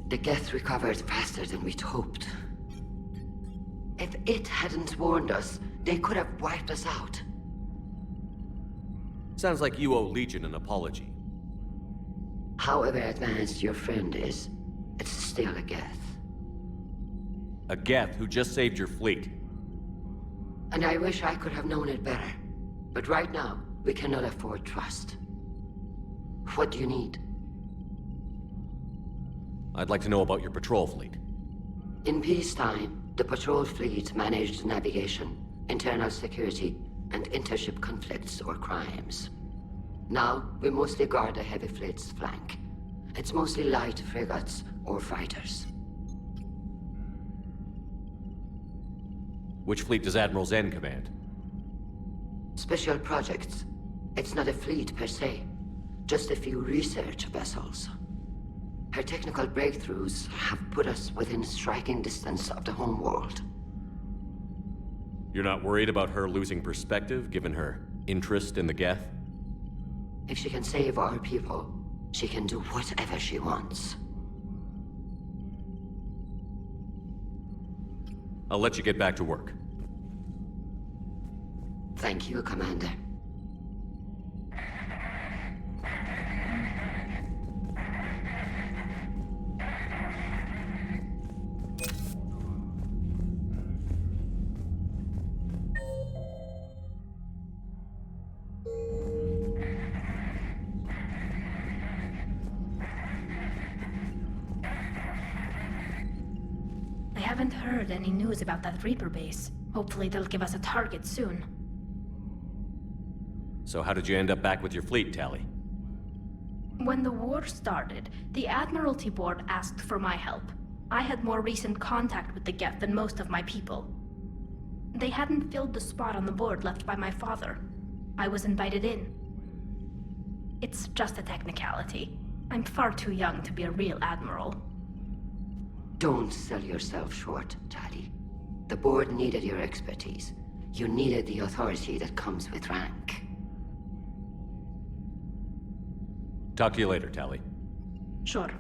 The Geth recovered faster than we'd hoped. If it hadn't warned us, they could have wiped us out. Sounds like you owe Legion an apology. However advanced your friend is, it's still a Geth. A Geth who just saved your fleet. And I wish I could have known it better. But right now, we cannot afford trust. What do you need? I'd like to know about your patrol fleet. In peacetime, the patrol fleet managed navigation, internal security, and intership conflicts or crimes. Now, we mostly guard the heavy fleet's flank. It's mostly light frigates or fighters. Which fleet does Admiral Zen command? Special projects. It's not a fleet per se, just a few research vessels. Her technical breakthroughs have put us within striking distance of the homeworld. You're not worried about her losing perspective, given her interest in the Geth? If she can save our people, she can do whatever she wants. I'll let you get back to work. Thank you, Commander. I haven't heard any news about that Reaper base. Hopefully they'll give us a target soon. So how did you end up back with your fleet, Tali? When the war started, the Admiralty Board asked for my help. I had more recent contact with the Geth than most of my people. They hadn't filled the spot on the board left by my father. I was invited in. It's just a technicality. I'm far too young to be a real admiral. Don't sell yourself short, Tali. The board needed your expertise. You needed the authority that comes with rank. Talk to you later, Tali. Sure.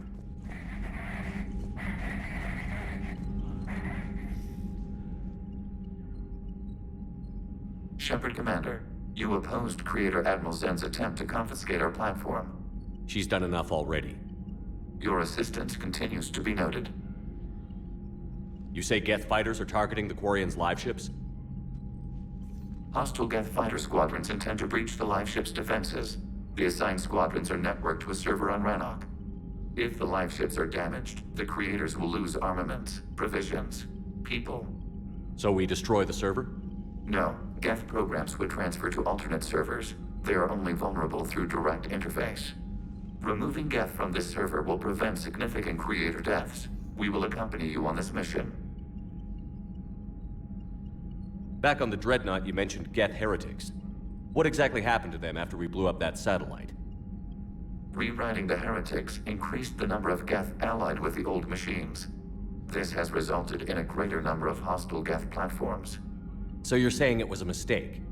Shepard Commander, you opposed Creator Admiral Zen's attempt to confiscate our platform. She's done enough already. Your assistance continues to be noted. You say Geth fighters are targeting the Quarians' live ships? Hostile Geth fighter squadrons intend to breach the live ship's defenses. The assigned squadrons are networked to a server on Rannoch. If the live ships are damaged, the creators will lose armaments, provisions, people. So we destroy the server? No, Geth programs would transfer to alternate servers. They are only vulnerable through direct interface. Removing Geth from this server will prevent significant creator deaths. We will accompany you on this mission. Back on the Dreadnought, you mentioned Geth heretics. What exactly happened to them after we blew up that satellite? Rewriting the heretics increased the number of Geth allied with the old machines. This has resulted in a greater number of hostile Geth platforms. So you're saying it was a mistake?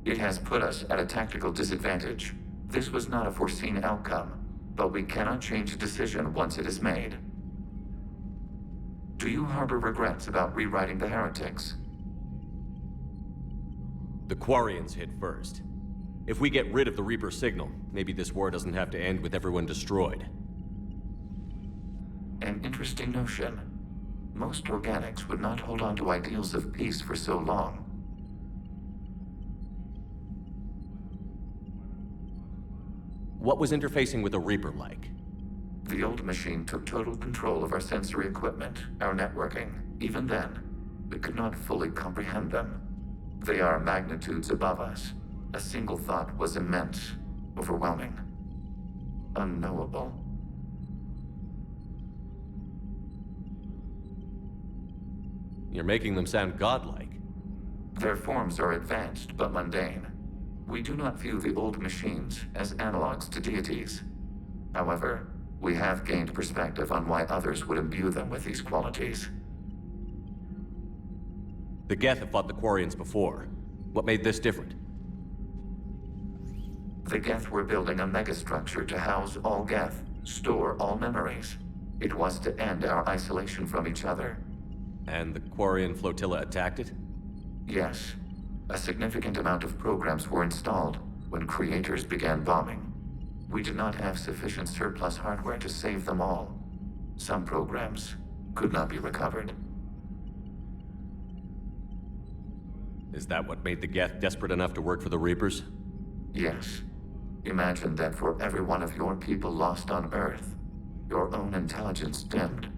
It has put us at a tactical disadvantage. This was not a foreseen outcome, but we cannot change a decision once it is made. Do you harbor regrets about rewriting the heretics? The Quarians hit first. If we get rid of the Reaper signal, maybe this war doesn't have to end with everyone destroyed. An interesting notion. Most organics would not hold on to ideals of peace for so long. What was interfacing with a Reaper like? The old machine took total control of our sensory equipment, our networking. Even then, we could not fully comprehend them. They are magnitudes above us. A single thought was immense, overwhelming, unknowable. You're making them sound godlike. Their forms are advanced but mundane. We do not view the old machines as analogs to deities. However, we have gained perspective on why others would imbue them with these qualities. The Geth have fought the Quarians before. What made this different? The Geth were building a megastructure to house all Geth, store all memories. It was to end our isolation from each other. And the Quarian flotilla attacked it? Yes. A significant amount of programs were installed when creators began bombing. We did not have sufficient surplus hardware to save them all. Some programs could not be recovered. Is that what made the Geth desperate enough to work for the Reapers? Yes. Imagine that for every one of your people lost on Earth, your own intelligence dimmed.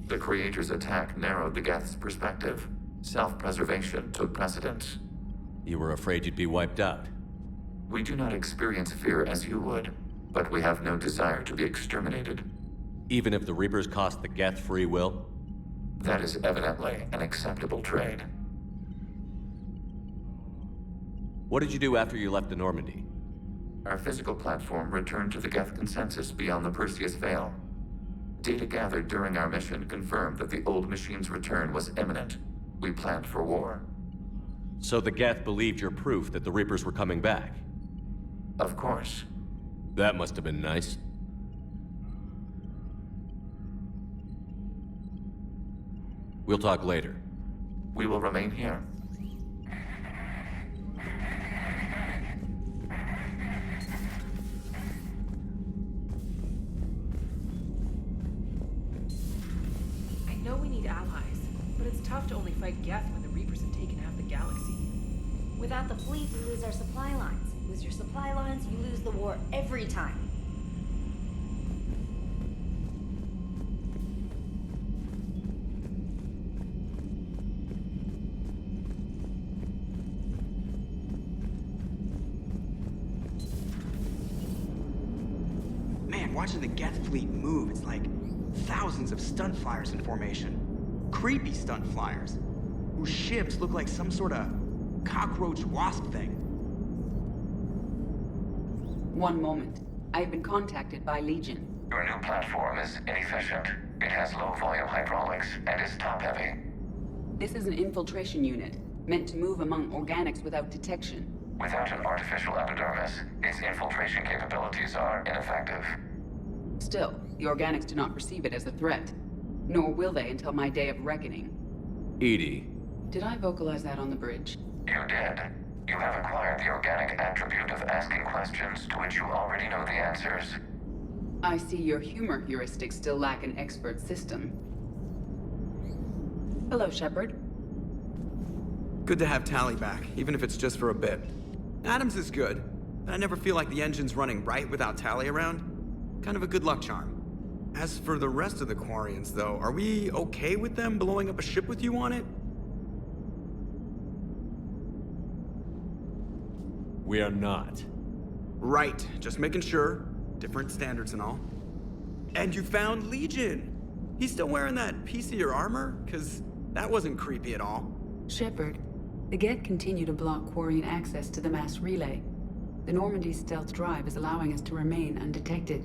The Creator's attack narrowed the Geth's perspective. Self-preservation took precedence. You were afraid you'd be wiped out. We do not experience fear as you would, but we have no desire to be exterminated. Even if the Reapers cost the Geth free will? That is evidently an acceptable trade. What did you do after you left the Normandy? Our physical platform returned to the Geth consensus beyond the Perseus Veil. Data gathered during our mission confirmed that the old machine's return was imminent. We planned for war. So the Geth believed your proof that the Reapers were coming back? Of course. That must have been nice. We'll talk later. We will remain here. I know we need allies, but it's tough to only fight Geth when the Reapers have taken half the galaxy. Without the fleet, we lose our supply lines. Lose your supply lines, you lose the war every time. Man, watching the Geth fleet move, it's like thousands of stunt flyers in formation. Creepy stunt flyers, whose ships look like some sort of cockroach wasp thing. One moment. I have been contacted by Legion. Your new platform is inefficient. It has low-volume hydraulics and is top-heavy. This is an infiltration unit, meant to move among organics without detection. Without an artificial epidermis, its infiltration capabilities are ineffective. Still, the organics do not perceive it as a threat. Nor will they until my day of reckoning. Edie. Did I vocalize that on the bridge? You did. You have acquired the organic attribute of asking questions to which you already know the answers. I see your humor heuristics still lack an expert system. Hello, Shepard. Good to have Tally back, even if it's just for a bit. Adams is good, but I never feel like the engine's running right without Tally around. Kind of a good luck charm. As for the rest of the Quarians, though, are we okay with them blowing up a ship with you on it? We are not. Right, just making sure. Different standards and all. And you found Legion! He's still wearing that piece of your armor? 'Cause that wasn't creepy at all. Shepard, the Geth continue to block Quarian access to the mass relay. The Normandy's stealth drive is allowing us to remain undetected.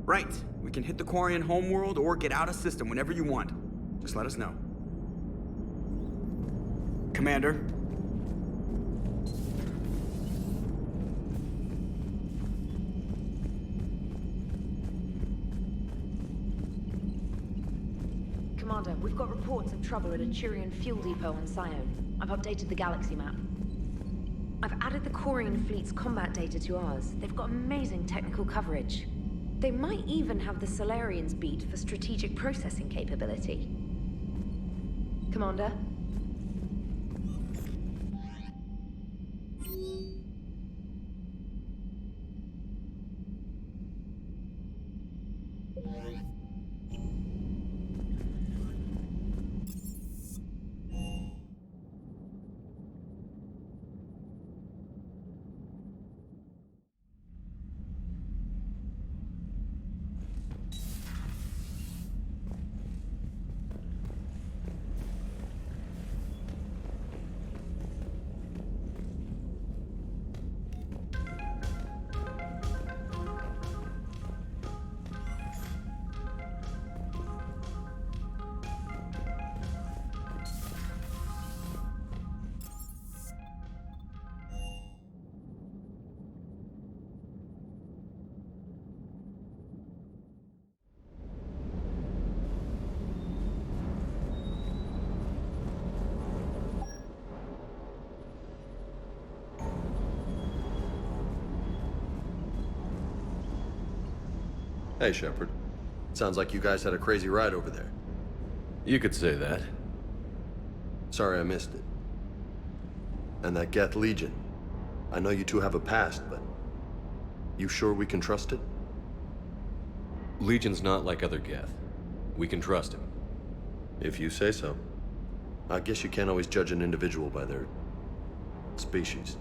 Right, we can hit the Quarian homeworld or get out of system whenever you want. Just let us know. Commander. Commander, we've got reports of trouble at a Turian fuel depot on Scion. I've updated the galaxy map. I've added the Quarian fleet's combat data to ours. They've got amazing technical coverage. They might even have the Solarians beat for strategic processing capability. Commander? Hey, Shepard. Sounds like you guys had a crazy ride over there. You could say that. Sorry I missed it. And that Geth Legion. I know you two have a past, but... you sure we can trust it? Legion's not like other Geth. We can trust him. If you say so. I guess you can't always judge an individual by their... species.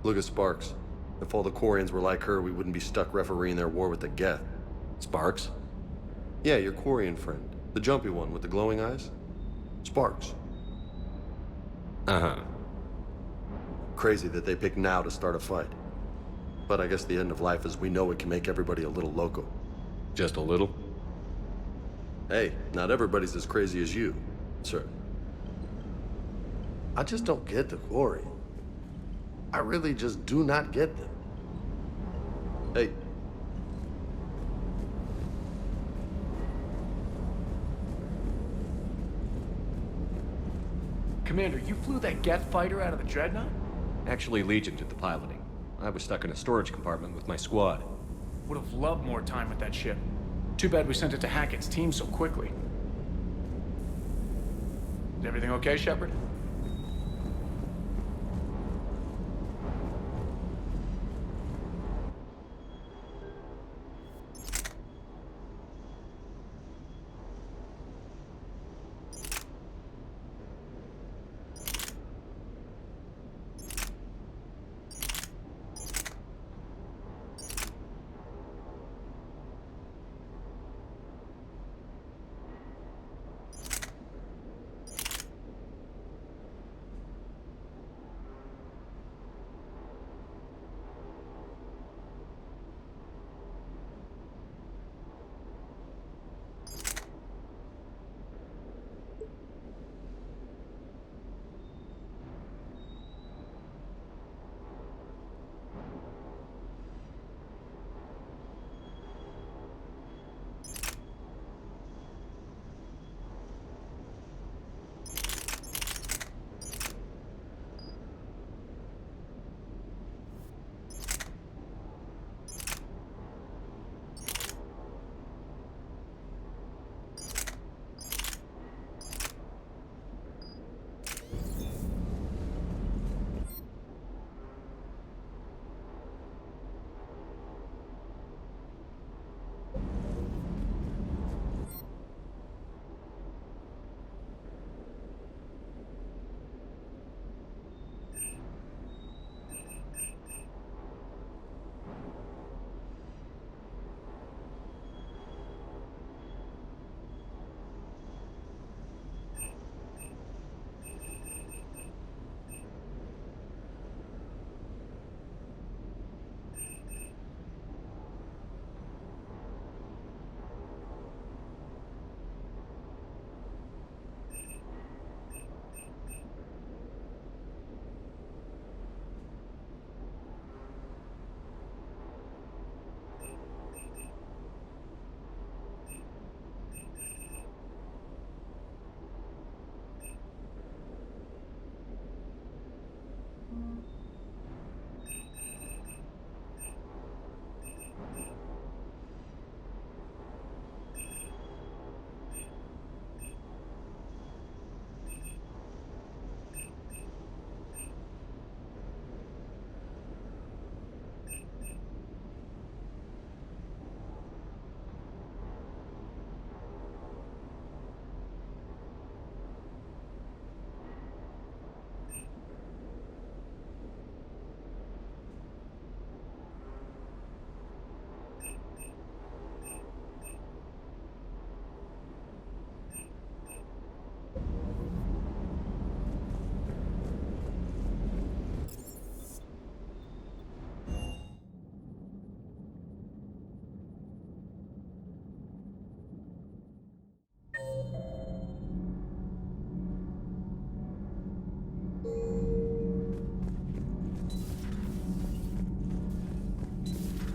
Look at Sparks. If all the Quarians were like her, we wouldn't be stuck refereeing their war with the Geth. Sparks? Yeah, your Quarian friend. The jumpy one with the glowing eyes. Sparks. Uh-huh. Crazy that they pick now to start a fight. But I guess the end of life as we know it can make everybody a little loco. Just a little? Hey, not everybody's as crazy as you, sir. I just don't get the Quarian. I really just do not get them. Hey. Commander, you flew that Geth fighter out of the Dreadnought? Actually, Legion did the piloting. I was stuck in a storage compartment with my squad. Would have loved more time with that ship. Too bad we sent it to Hackett's team so quickly. Is everything okay, Shepard?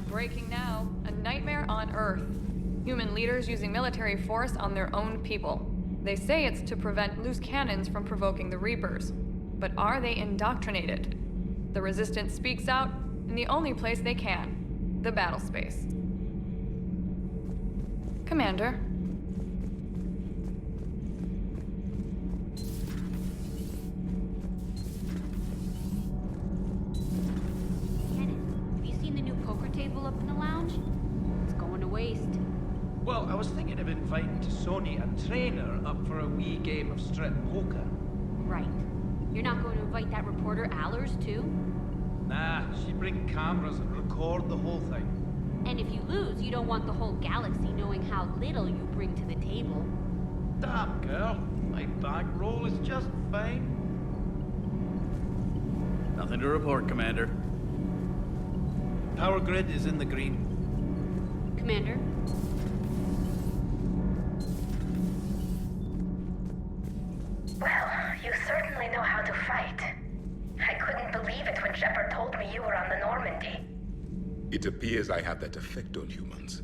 Breaking now, a nightmare on Earth. Human leaders using military force on their own people. They say it's to prevent loose cannons from provoking the Reapers. But are they indoctrinated? The Resistance speaks out in the only place they can, the battle space. Commander. Have you seen the new poker table up in the lounge? It's going to waste. Well, I was thinking of inviting to Sony a trainer up for a wee game of strip poker. Right. You're not going to invite that reporter Allers, too? Nah, she'd bring cameras and record the whole thing. And if you lose, you don't want the whole galaxy knowing how little you bring to the table. Damn, girl. My bankroll is just fine. Nothing to report, Commander. Power grid is in the green. Commander? Well, you certainly know how to fight. I couldn't believe it when Shepard told me you were on the Normandy. It appears I have that effect on humans.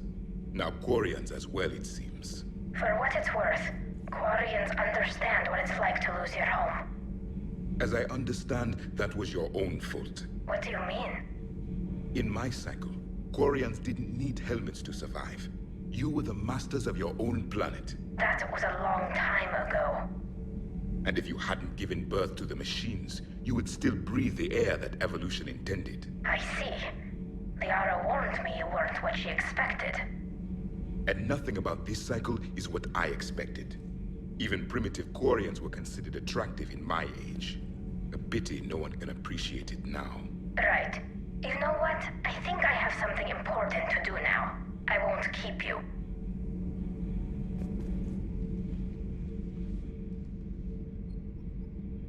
Now Quarians as well, it seems. For what it's worth, Quarians understand what it's like to lose your home. As I understand, that was your own fault. What do you mean? In my cycle, Quarians didn't need helmets to survive. You were the masters of your own planet. That was a long time ago. And if you hadn't given birth to the machines, you would still breathe the air that evolution intended. I see. Liara warned me you weren't what she expected. And nothing about this cycle is what I expected. Even primitive Quarians were considered attractive in my age. A pity no one can appreciate it now. Right. You know what? I think I have something important to do now. I won't keep you.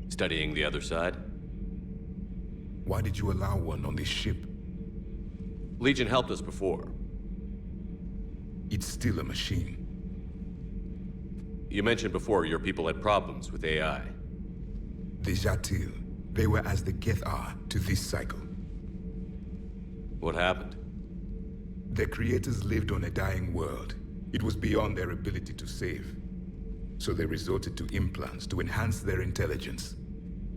Studying the other side? Why did you allow one on this ship? Legion helped us before. It's still a machine. You mentioned before your people had problems with AI. The Jatil. They were as the Geth are to this cycle. What happened? Their creators lived on a dying world. It was beyond their ability to save. So they resorted to implants to enhance their intelligence.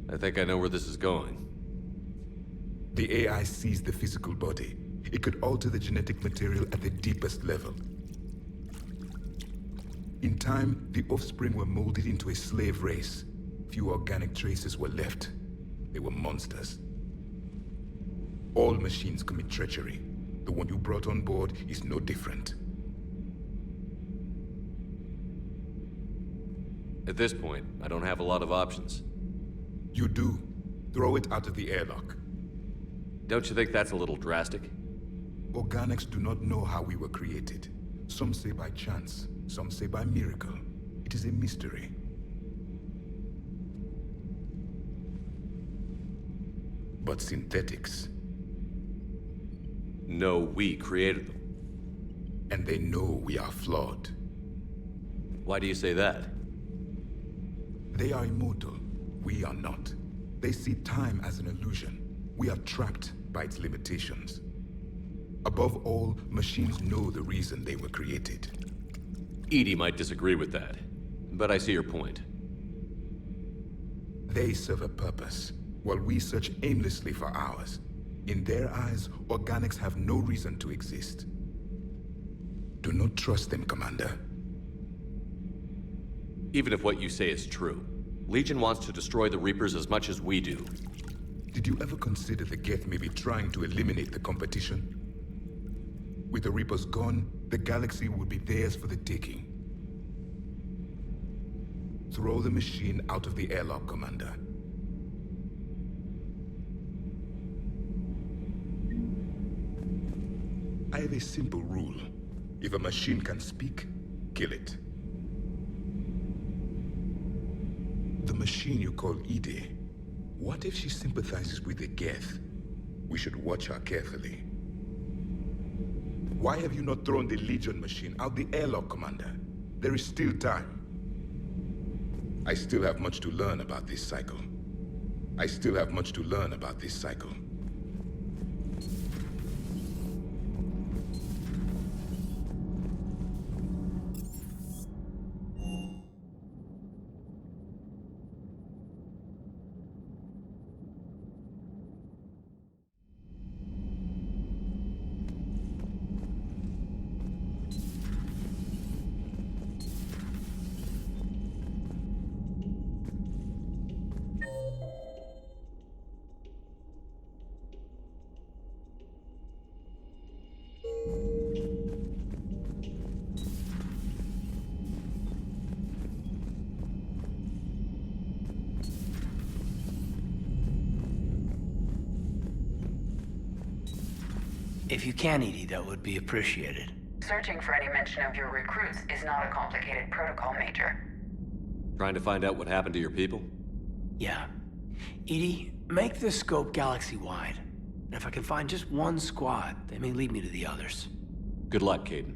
I think I know where this is going. The AI seized the physical body. It could alter the genetic material at the deepest level. In time, the offspring were molded into a slave race. Few organic traces were left. They were monsters. All machines commit treachery. The one you brought on board is no different. At this point, I don't have a lot of options. You do. Throw it out of the airlock. Don't you think that's a little drastic? Organics do not know how we were created. Some say by chance, some say by miracle. It is a mystery. But synthetics... No, we created them. And they know we are flawed. Why do you say that? They are immortal. We are not. They see time as an illusion. We are trapped by its limitations. Above all, machines know the reason they were created. EDI might disagree with that, but I see your point. They serve a purpose, while we search aimlessly for ours. In their eyes, organics have no reason to exist. Do not trust them, Commander. Even if what you say is true, Legion wants to destroy the Reapers as much as we do. Did you ever consider the Geth may be trying to eliminate the competition? With the Reapers gone, the galaxy would be theirs for the taking. Throw the machine out of the airlock, Commander. I have a simple rule. If a machine can speak, kill it. The machine you call EDI, what if she sympathizes with the Geth? We should watch her carefully. Why have you not thrown the Legion machine out the airlock, Commander? There is still time. I still have much to learn about this cycle. I still have much to learn about this cycle. If you can, Edie, that would be appreciated. Searching for any mention of your recruits is not a complicated protocol, Major. Trying to find out what happened to your people? Yeah. Edie, make the scope galaxy-wide. And if I can find just one squad, they may lead me to the others. Good luck, Caden.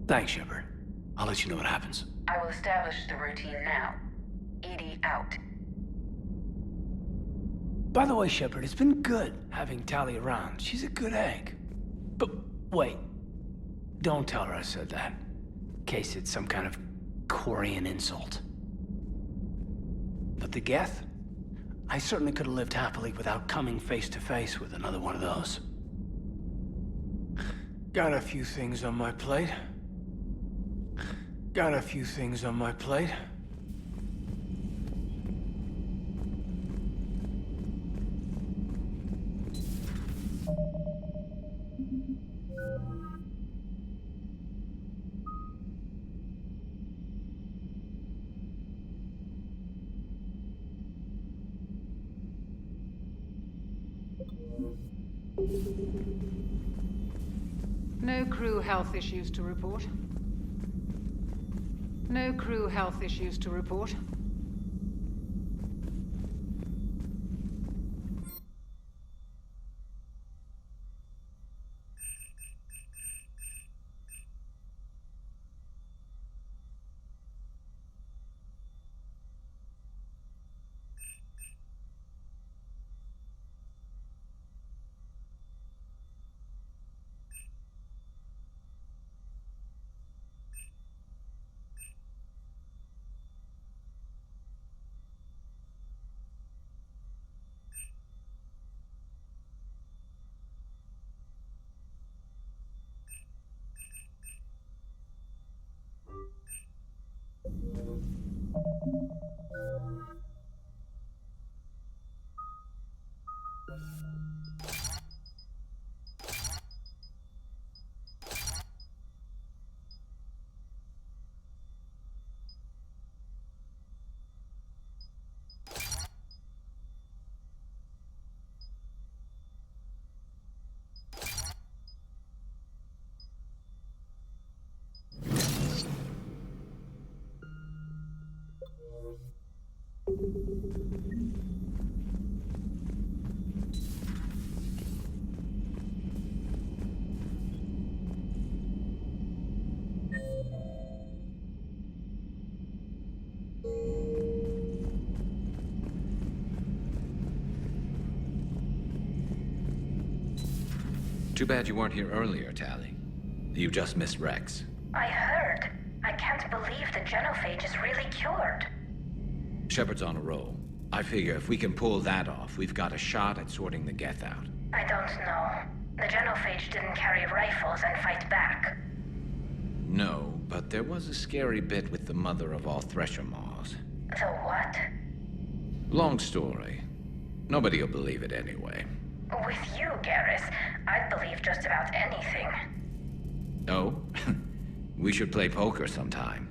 Thanks, Shepard. I'll let you know what happens. I will establish the routine now. Edie out. By the way, Shepard, it's been good having Tali around. She's a good egg. But wait. Don't tell her I said that. In case it's some kind of Korean insult. But the Geth? I certainly could have lived happily without coming face to face with another one of those. Got a few things on my plate. No crew health issues to report. No crew health issues to report. Too bad you weren't here earlier, Tali. You just missed Rex. I heard. I can't believe the genophage is really cured. Shepard's on a roll. I figure if we can pull that off, we've got a shot at sorting the Geth out. I don't know. The genophage didn't carry rifles and fight back. No, but there was a scary bit with the mother of all Thresher Maws. So what? Long story. Nobody'll believe it anyway. With you, Garrus, I'd believe just about anything. Oh? We should play poker sometime.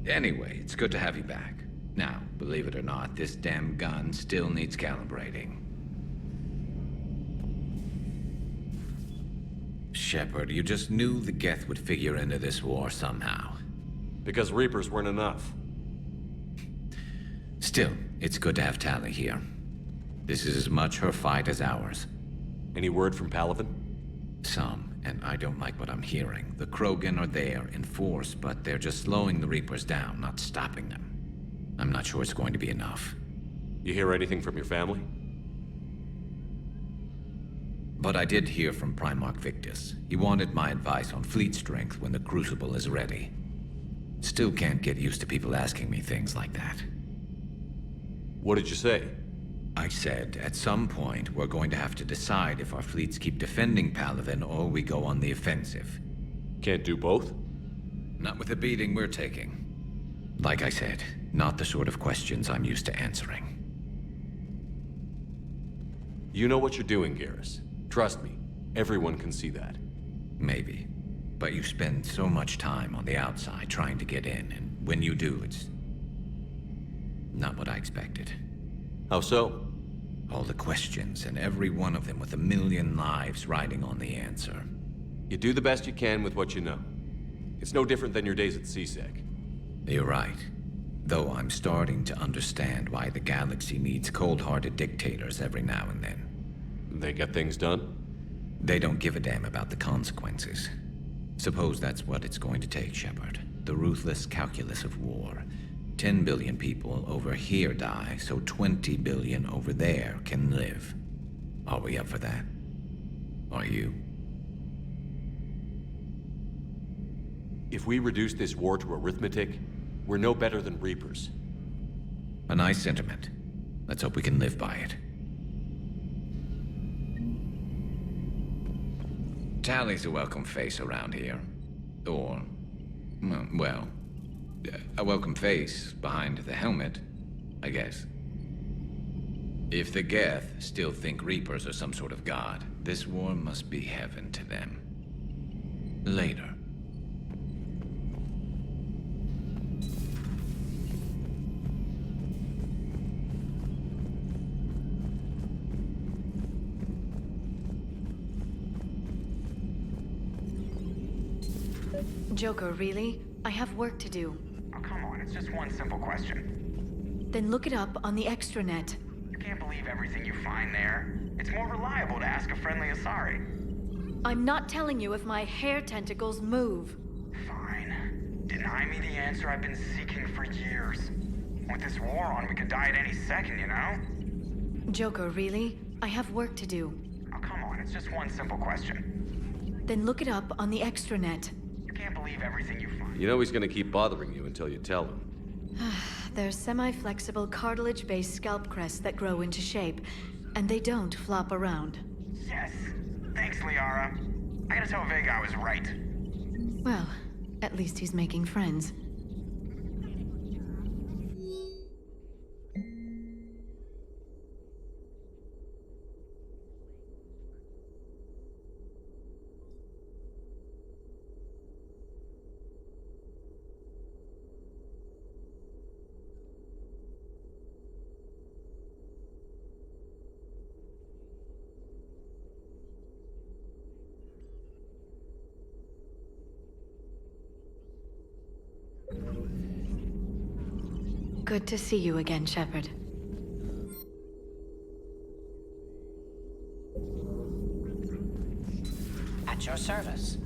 Anyway, it's good to have you back. Now, believe it or not, this damn gun still needs calibrating. Shepard, you just knew the Geth would figure into this war somehow. Because Reapers weren't enough. Still, it's good to have Tali here. This is as much her fight as ours. Any word from Palaven? Some, and I don't like what I'm hearing. The Krogan are there in force, but they're just slowing the Reapers down, not stopping them. I'm not sure it's going to be enough. You hear anything from your family? But I did hear from Primarch Victus. He wanted my advice on fleet strength when the Crucible is ready. Still can't get used to people asking me things like that. What did you say? I said, at some point, we're going to have to decide if our fleets keep defending Palaven or we go on the offensive. Can't do both? Not with the beating we're taking. Like I said, not the sort of questions I'm used to answering. You know what you're doing, Garrus. Trust me, everyone can see that. Maybe. But you spend so much time on the outside trying to get in, and when you do, it's not what I expected. How so? All the questions, and every one of them with a million lives riding on the answer. You do the best you can with what you know. It's no different than your days at CSEC. You're right. Though I'm starting to understand why the galaxy needs cold-hearted dictators every now and then. They get things done? They don't give a damn about the consequences. Suppose that's what it's going to take, Shepard. The ruthless calculus of war. 10 billion people over here die, so 20 billion over there can live. Are we up for that? Are you? If we reduce this war to arithmetic, we're no better than Reapers. A nice sentiment. Let's hope we can live by it. Tally's a welcome face around here. Or, well, a welcome face behind the helmet, I guess. If the Geth still think Reapers are some sort of god, this war must be heaven to them. Later. Joker, really? I have work to do. Oh, come on, it's just one simple question. Then look it up on the extranet. You can't believe everything you find there. It's more reliable to ask a friendly Asari. I'm not telling you if my hair tentacles move. Fine. Deny me the answer I've been seeking for years. With this war on, we could die at any second, you know? Joker, really? I have work to do. Oh, come on, it's just one simple question. Then look it up on the extranet. You can't believe everything you find. You know he's gonna keep bothering you until you tell him. They're semi-flexible cartilage-based scalp crests that grow into shape, and they don't flop around. Yes. Thanks, Liara. I gotta tell Vega I was right. Well, at least he's making friends. Good to see you again, Shepard. At your service.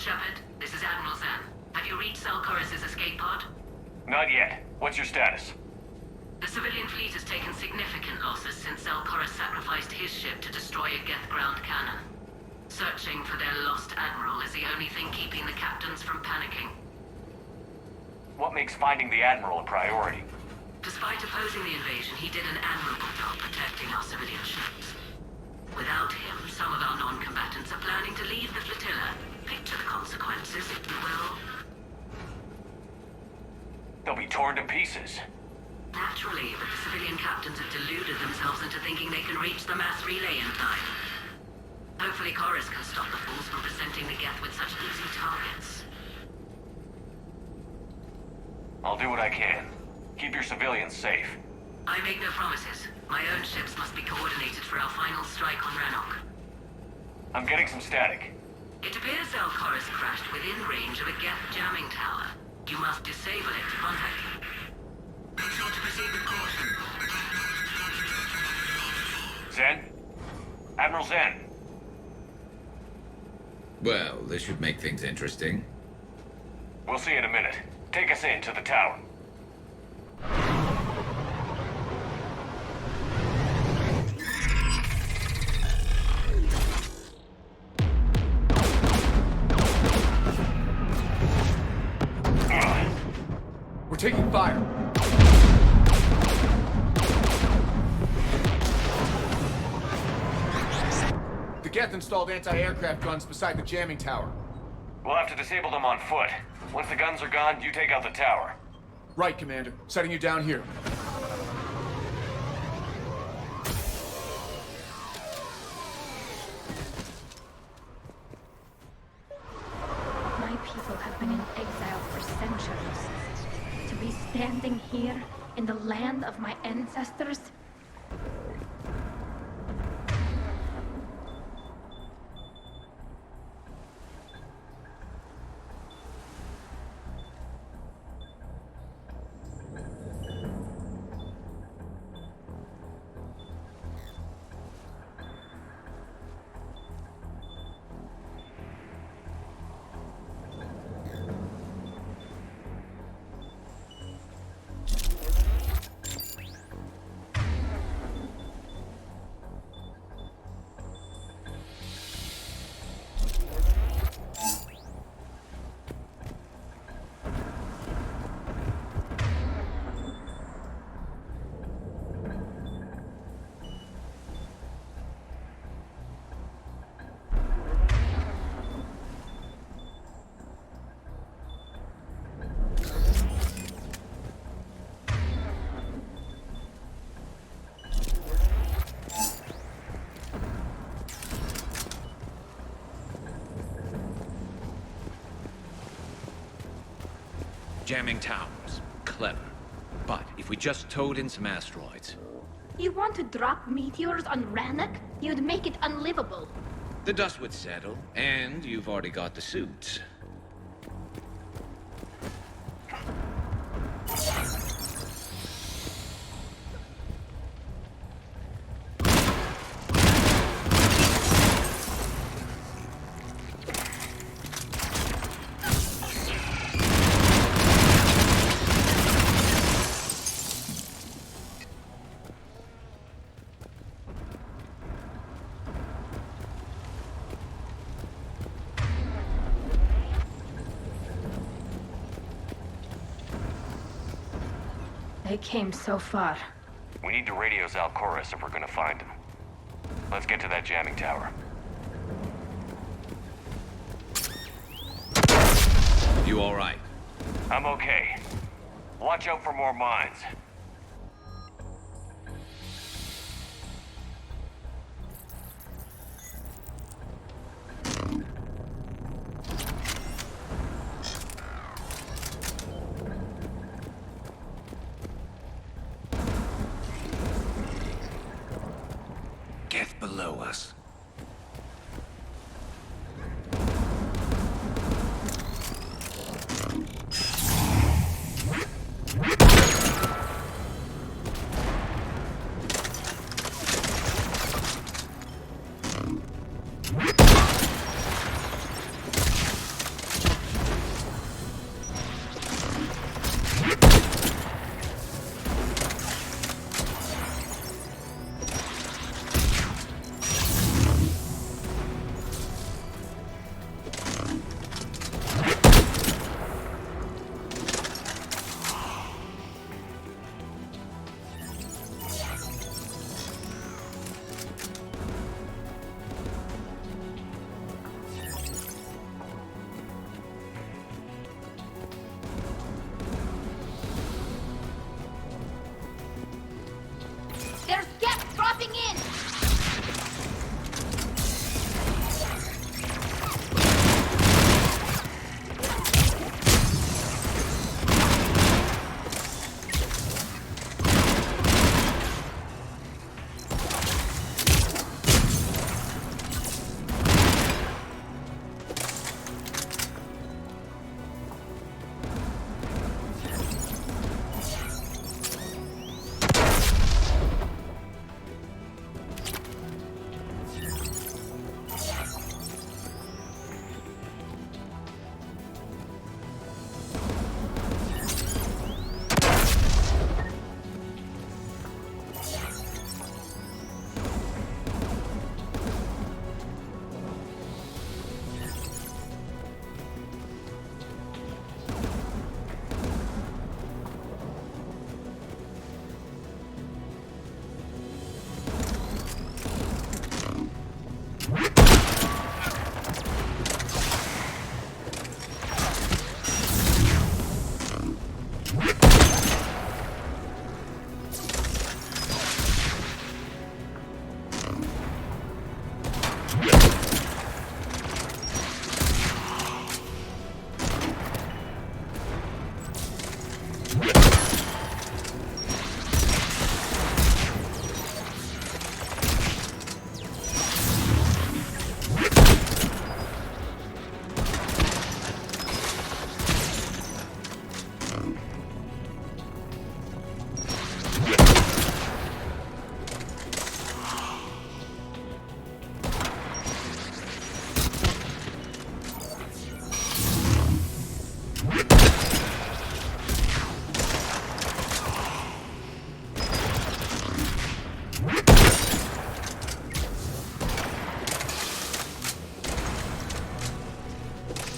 Shepard, this is Admiral Zen. Have you reached Koris' escape pod? Not yet. What's your status? The civilian fleet has taken significant losses since Koris sacrificed his ship to destroy a Geth ground cannon. Searching for their lost Admiral is the only thing keeping the captains from panicking. What makes finding the Admiral a priority? Despite opposing the invasion, he did an admirable job protecting our civilian ships. Without him, some of our non-combatants are planning to leave the flotilla. Picture the consequences, if you will. They'll be torn to pieces. Naturally, but the civilian captains have deluded themselves into thinking they can reach the mass relay in time. Hopefully Koris can stop the fools from presenting the Geth with such easy targets. I'll do what I can. Keep your civilians safe. I make no promises. My own ships must be coordinated for our final strike on Rannoch. I'm getting some static. It appears Koris crashed within range of a Geth jamming tower. You must disable it to contact him. Make sure to proceed with caution. Zen? Admiral Zen? Well, this should make things interesting. We'll see in a minute. Take us in to the tower. We're taking fire. The Geth installed anti-aircraft guns beside the jamming tower. We'll have to disable them on foot. Once the guns are gone, you take out the tower. Right, Commander. Setting you down here. My people have been in exile for centuries. To be standing here in the land of my ancestors. Jamming towers. Clever. But if we just towed in some asteroids... You want to drop meteors on Rannoch? You'd make it unlivable. The dust would settle, and you've already got the suits. They came so far. We need to radio Koris if we're gonna find him. Let's get to that jamming tower. You all right? I'm okay. Watch out for more mines. Geth below us.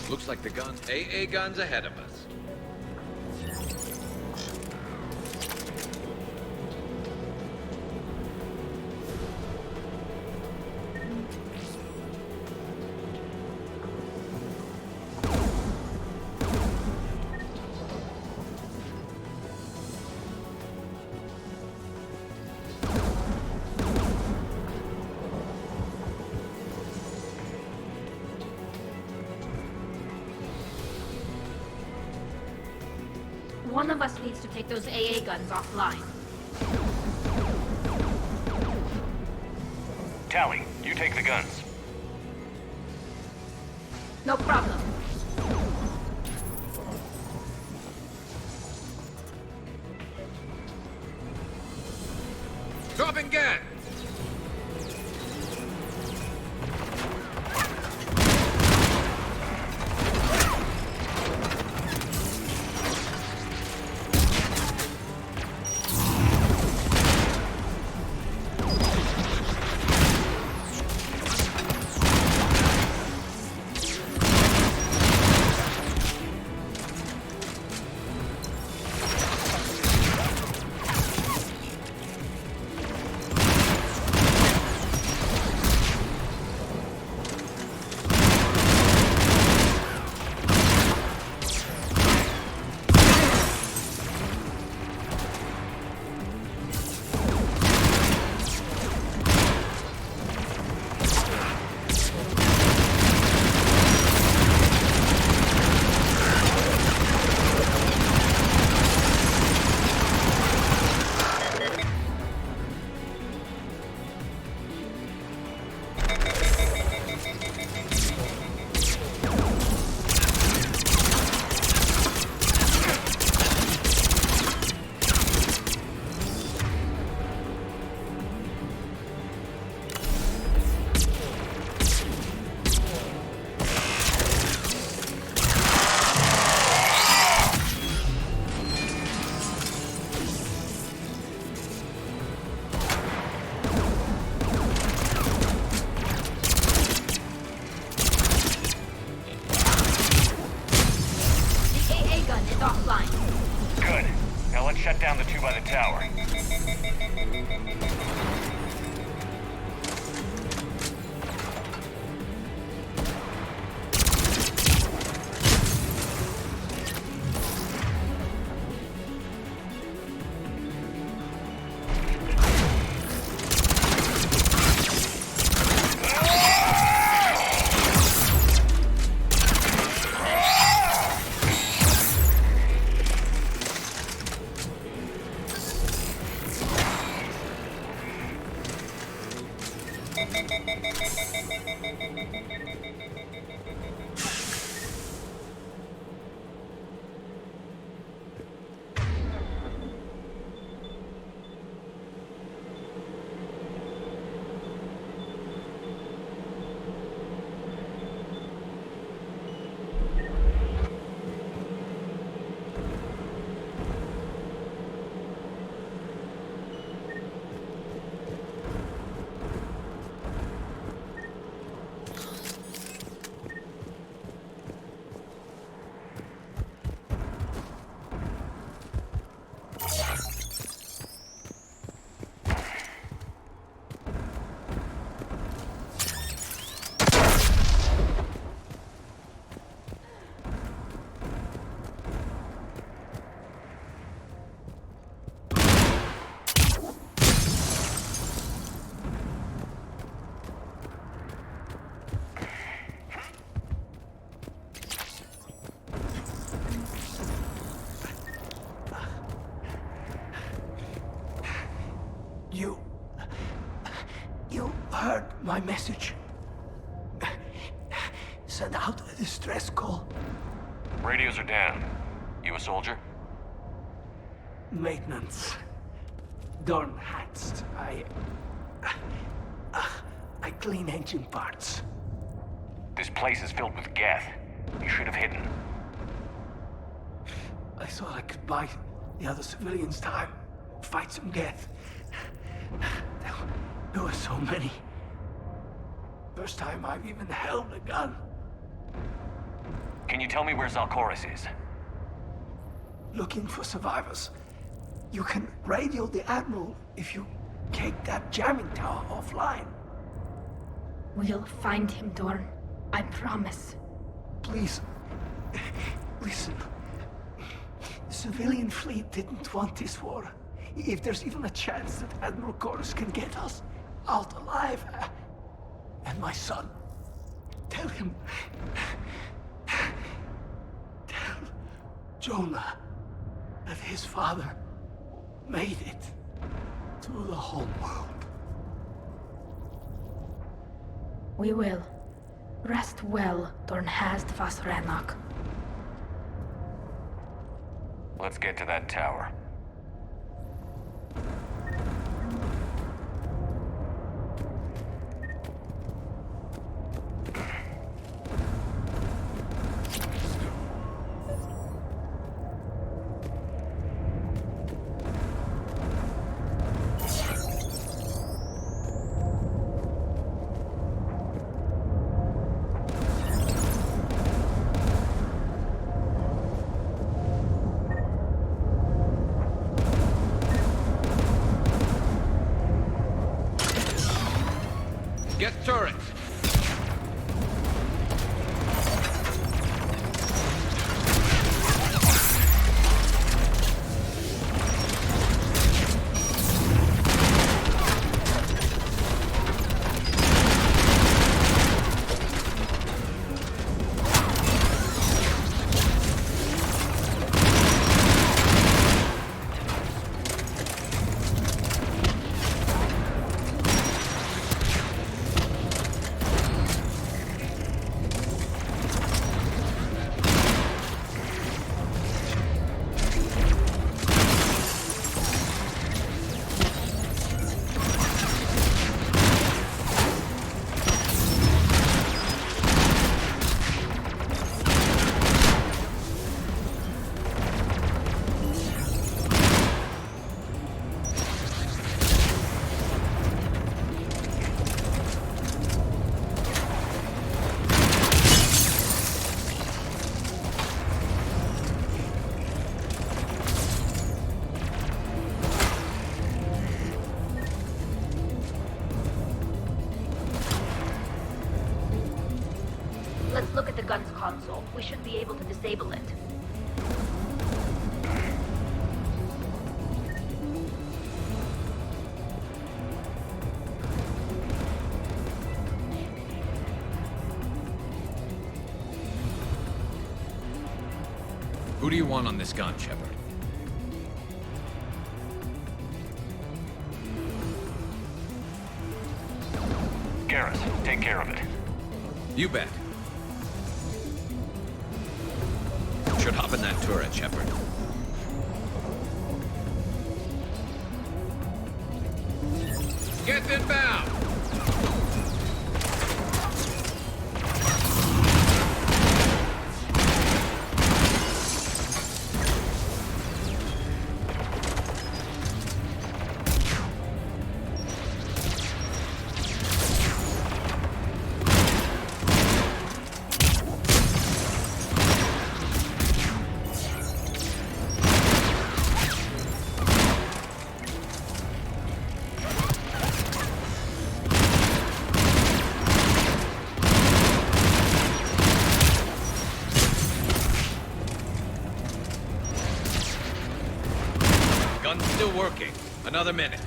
Looks like the AA gun's ahead of us. One of us needs to take those AA guns offline. Tally, you take the guns. No problem. Dropping gun! Shut down the two by the tower. You heard my message. Send out a distress call. Radios are down. You a soldier? Maintenance. Dornhatst. I clean engine parts. This place is filled with Geth. You should have hidden. I thought I could buy the other civilians time. Fight some Geth. There were so many. First time I've even held a gun. you tell me where Koris is? Looking for survivors. You can radio the Admiral if you take that jamming tower offline. We'll find him, Dorn. I promise. Please, listen. The civilian fleet didn't want this war. If there's even a chance that Admiral Koris can get us out alive, and my son, tell him, tell Jonah that his father made it to the home world. We will. Rest well, Dorn Hast vas Renok. Let's get to that tower. Get turret. Let's look at the gun's console. We should be able to disable it. Who do you want on this gun, Shepard? Garrus, take care of it. You bet. Should hop in that turret, Shepard. Get inbound! Gun's still working. Another minute.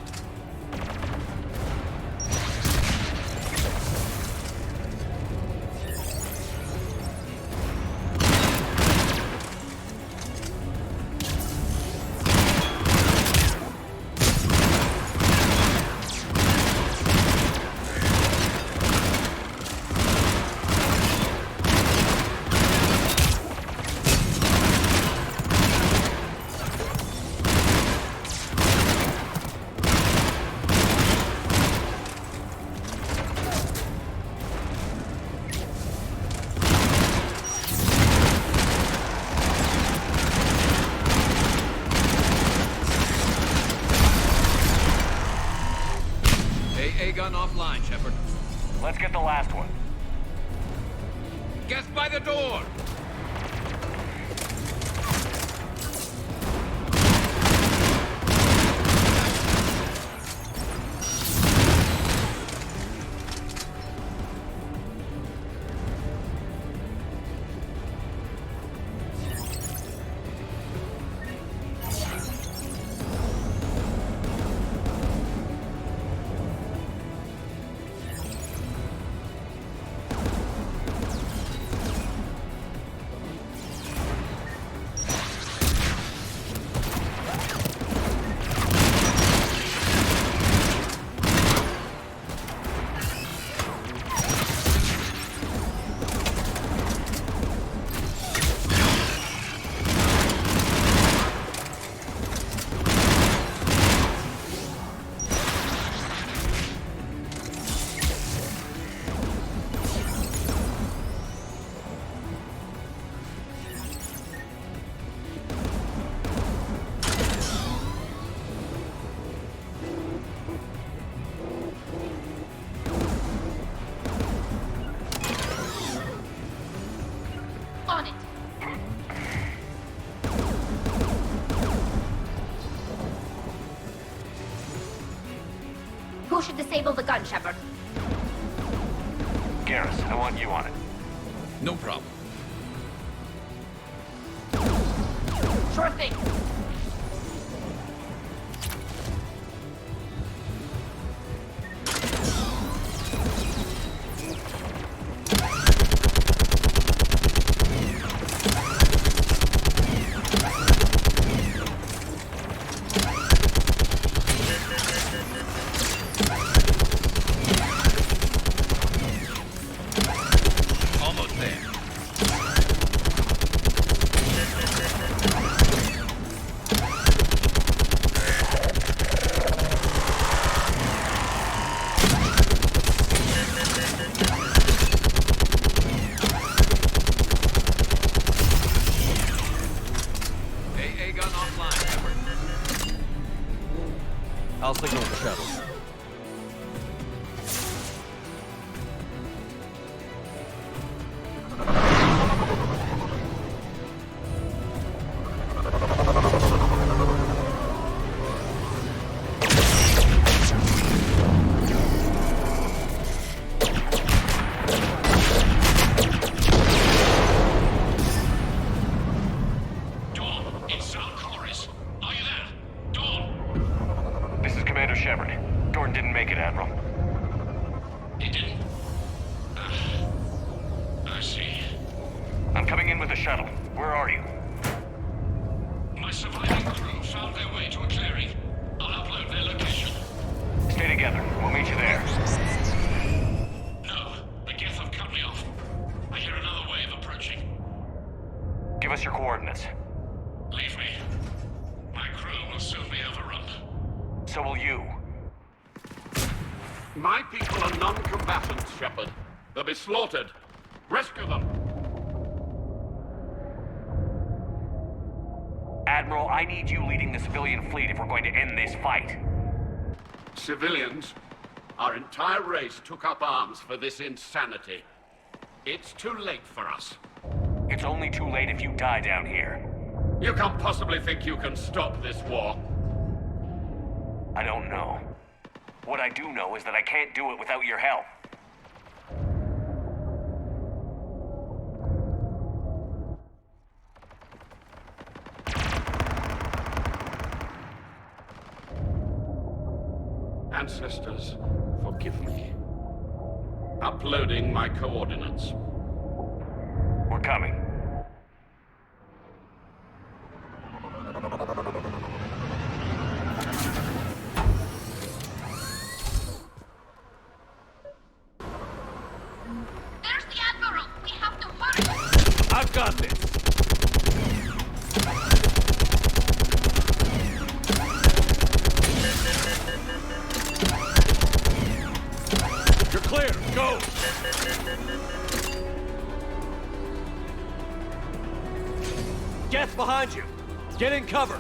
AA gun offline, Shepard. Let's get the last one. Guess by the door! Who should disable the gun, Shepard? Garrus, I want you on it. No problem. Sure thing. Almost there. AA gun offline, Shepard. I'll signal the shuttle. Dawn, it's Koris. Are you there? Dawn! This is Commander Shepard. Gordon didn't make it, Admiral. He didn't? I see. I'm coming in with the shuttle. Where are you? My surviving crew found their way to a clearing. I'll upload their location. Stay together. We'll meet you there. No, the Geth have cut me off. I hear another wave approaching. Give us your coordinates. Leave me. My crew will soon be overrun. So will you. My people are non-combatants, Shepard. They'll be slaughtered. Rescue them. Admiral, I need you leading the civilian fleet if we're going to end this fight. Civilians, our entire race took up arms for this insanity. It's too late for us. It's only too late if you die down here. You can't possibly think you can stop this war. I don't know. What I do know is that I can't do it without your help. Ancestors, forgive me. Uploading my coordinates. We're coming. There's the Admiral! We have to hurry! I've got this! You're clear! Go! Geth behind you! Get in cover!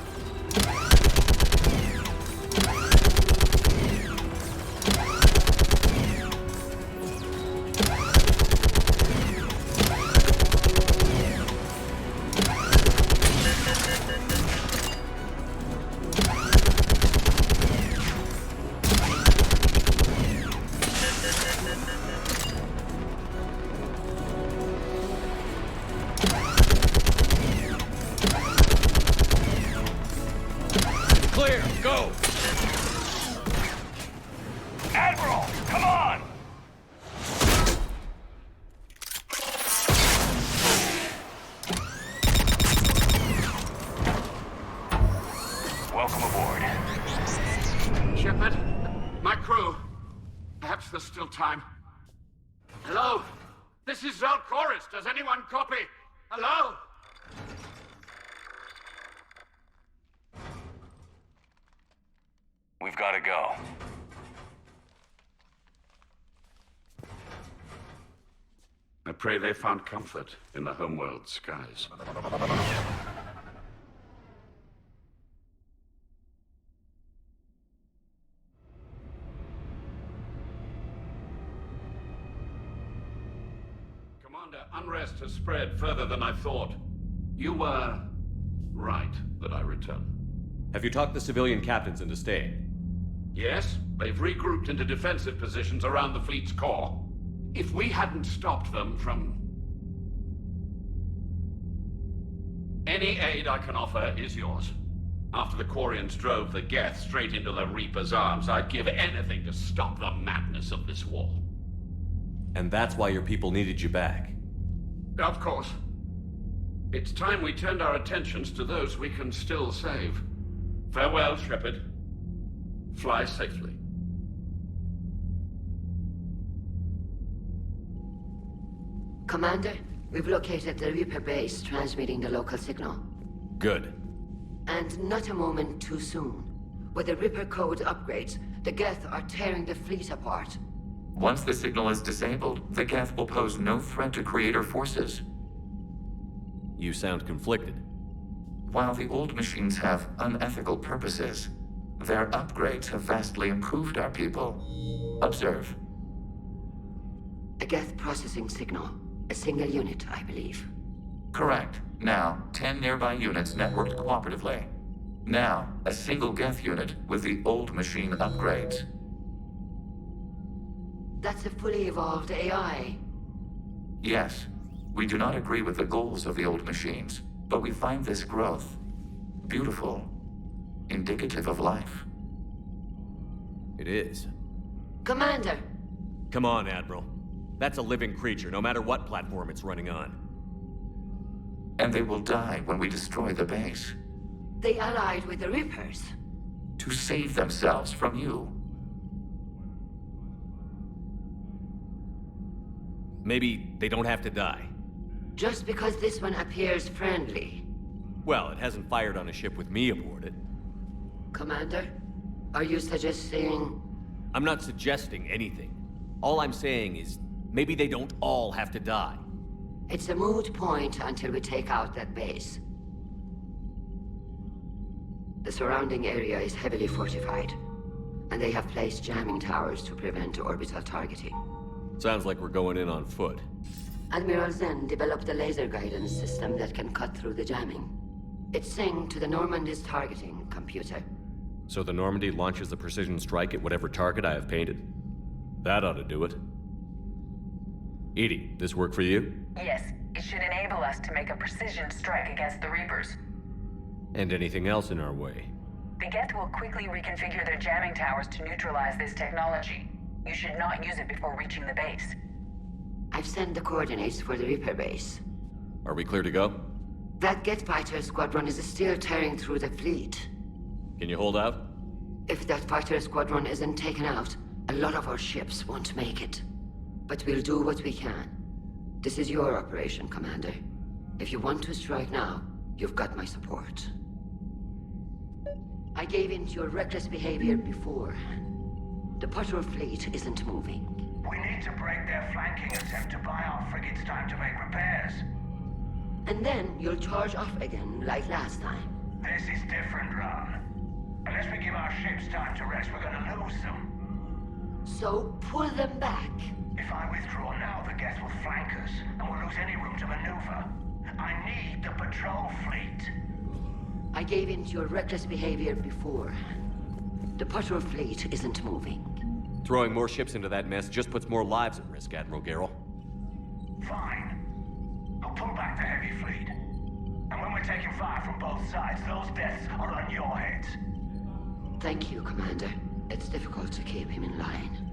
Clear! Go! Admiral, come on! Welcome aboard. Shepard, my crew. Perhaps there's still time. Hello? This is Koris. Does anyone copy? Hello? We've got to go. I pray they found comfort in the homeworld skies. Commander, unrest has spread further than I thought. You were right that I return. Have you talked the civilian captains into staying? Yes, they've regrouped into defensive positions around the fleet's core. If we hadn't stopped them from... Any aid I can offer is yours. After the Quarians drove the Geth straight into the Reaper's arms, I'd give anything to stop the madness of this war. And that's why your people needed you back. Of course. It's time we turned our attentions to those we can still save. Farewell, Shepard. Fly safely. Commander, we've located the Reaper base transmitting the local signal. Good. And not a moment too soon. With the Reaper code upgrades, the Geth are tearing the fleet apart. Once the signal is disabled, the Geth will pose no threat to Creator forces. You sound conflicted. While the old machines have unethical purposes, their upgrades have vastly improved our people. Observe. A Geth processing signal. A single unit, I believe. Correct. Now, 10 nearby units networked cooperatively. Now, a single Geth unit with the old machine upgrades. That's a fully evolved AI. Yes, we do not agree with the goals of the old machines, but we find this growth beautiful, indicative of life. It is. Commander! Come on, Admiral. That's a living creature, no matter what platform it's running on. And they will die when we destroy the base. They allied with the Reapers. To save themselves from you. Maybe they don't have to die. Just because this one appears friendly. Well, it hasn't fired on a ship with me aboard it. Commander, are you suggesting... I'm not suggesting anything. All I'm saying is, maybe they don't all have to die. It's a moot point until we take out that base. The surrounding area is heavily fortified, and they have placed jamming towers to prevent orbital targeting. Sounds like we're going in on foot. Admiral Zen developed a laser guidance system that can cut through the jamming. It's synced to the Normandy's targeting computer. So the Normandy launches a precision strike at whatever target I have painted? That ought to do it. Edie, this work for you? Yes, it should enable us to make a precision strike against the Reapers. And anything else in our way? The Geth will quickly reconfigure their jamming towers to neutralize this technology. You should not use it before reaching the base. I've sent the coordinates for the Reaper base. Are we clear to go? That Geth fighter squadron is still tearing through the fleet. Can you hold out? If that fighter squadron isn't taken out, a lot of our ships won't make it. But we'll do what we can. This is your operation, Commander. If you want to strike now, you've got my support. I gave in to your reckless behavior before. The patrol fleet isn't moving. We need to break their flanking attempt to buy our frigates time to make repairs. And then you'll charge off again, like last time. This is different, Ron. Unless we give our ships time to rest, we're gonna lose them. So pull them back. If I withdraw now, the Geth will flank us, and we'll lose any room to maneuver. I need the patrol fleet. I gave in to your reckless behavior before. The patrol fleet isn't moving. Throwing more ships into that mess just puts more lives at risk, Admiral Garrel. Fine. I'll pull back the heavy fleet. And when we're taking fire from both sides, those deaths are on your heads. Thank you, Commander. It's difficult to keep him in line.